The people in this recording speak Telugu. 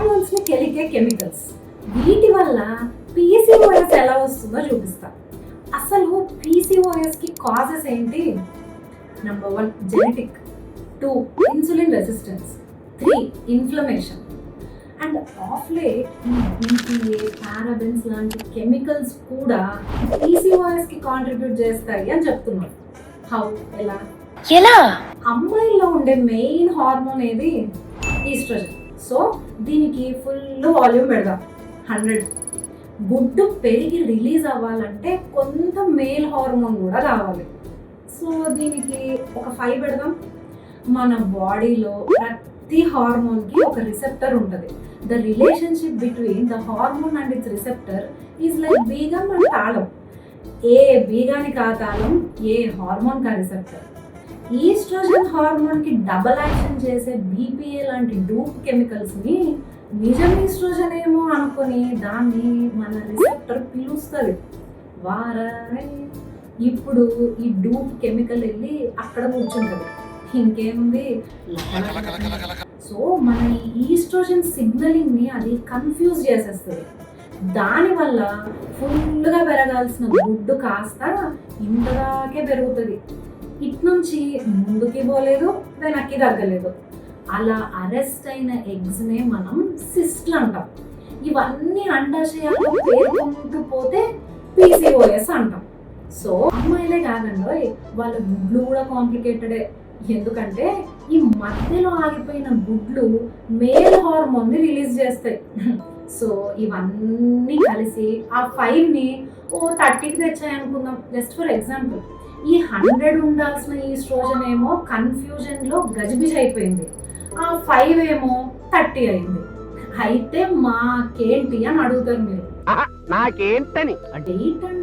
హార్మోన్స్ ని కెలికే కెమికల్స్. వీటి వల్ల పీసీఓఎస్ ఎలా వస్తుందో చూపిస్తా. అసలు పీసీఓఎస్ కి కాజెస్ ఏంటి? Number 1 genetic, 2 insulin resistance, 3 inflammation. And of late BPA, parabens లాంటి కెమికల్స్ కూడా పీసీఓఎస్ కి కాంట్రిబ్యూట్ చేస్తాయి అని చెప్తున్నారు. హౌ? ఎలా? అమ్మాయిల్లో ఉండే మెయిన్ హార్మోన్ ఏది? ఈస్ట్రోజన్. సో దీనికి ఫుల్ వాల్యూమ్ పెడదాం, 100. గుడ్డు పెరిగి రిలీజ్ అవ్వాలంటే కొంత మేల్ హార్మోన్ కూడా కావాలి. సో దీనికి ఒక 5 పెడదాం. మన బాడీలో ప్రతి హార్మోన్కి ఒక రిసెప్టర్ ఉంటుంది. The relationship between the hormone and its receptor is like బీగం అండ్ తాళం. ఏ బీగానికి ఆ తాళం, ఏ హార్మోన్కి ఆ రిసెప్టర్. ఈస్ట్రోజన్ హార్మోన్కి డబల్ యాక్షన్ చేసే BPA లాంటి డూప్ కెమికల్స్ని నిజం ఈస్ట్రోజన్ ఏమో అనుకొని దాన్ని మన రిసెప్టర్ పిలుస్తుంది. వారాయ్. ఇప్పుడు ఈ డూప్ కెమికల్ వెళ్ళి అక్కడ కూర్చుంటుంది. ఇంకేముంది? సో మన ఈస్ట్రోజన్ సిగ్నలింగ్ ని అది కన్ఫ్యూజ్ చేసేస్తుంది. దానివల్ల ఫుల్గా పెరగాల్సిన గుడ్డు కాస్త ఇంతదాకే పెరుగుతుంది. ఇటు నుంచి ముందుకి పోలేదు, వెనక్కి తగ్గలేదు. అలా అరెస్ట్ అయిన ఎగ్స్నే మనం సిస్ట్లు అంటాం. ఇవన్నీ అండాశయాల్లో పేర్కొంటూ పోతే పీసీఓఎస్ అంటాం. సో అమ్మాయిలే కాదండి, వాళ్ళ గుడ్లు కూడా కాంప్లికేటెడే. ఎందుకంటే ఈ మధ్యలో ఆగిపోయిన గుడ్లు మేల్ హార్మోన్ని రిలీజ్ చేస్తాయి. సో ఇవన్నీ కలిసి ఆ 5ని 30కి తెచ్చాయి అనుకుందాం. జస్ట్ ఫర్ ఎగ్జాంపుల్, ఈ 100 ఉండాల్సిన ఈస్ట్రోజన్ ఏమో కన్ఫ్యూజన్లో గజిబిజి అయిపోయింది. ఆ 5 ఏమో 30 అయింది. అయితే మాకేంటి అని అడుగుతారు మీరు. నాకేంటని డేట్ అండ్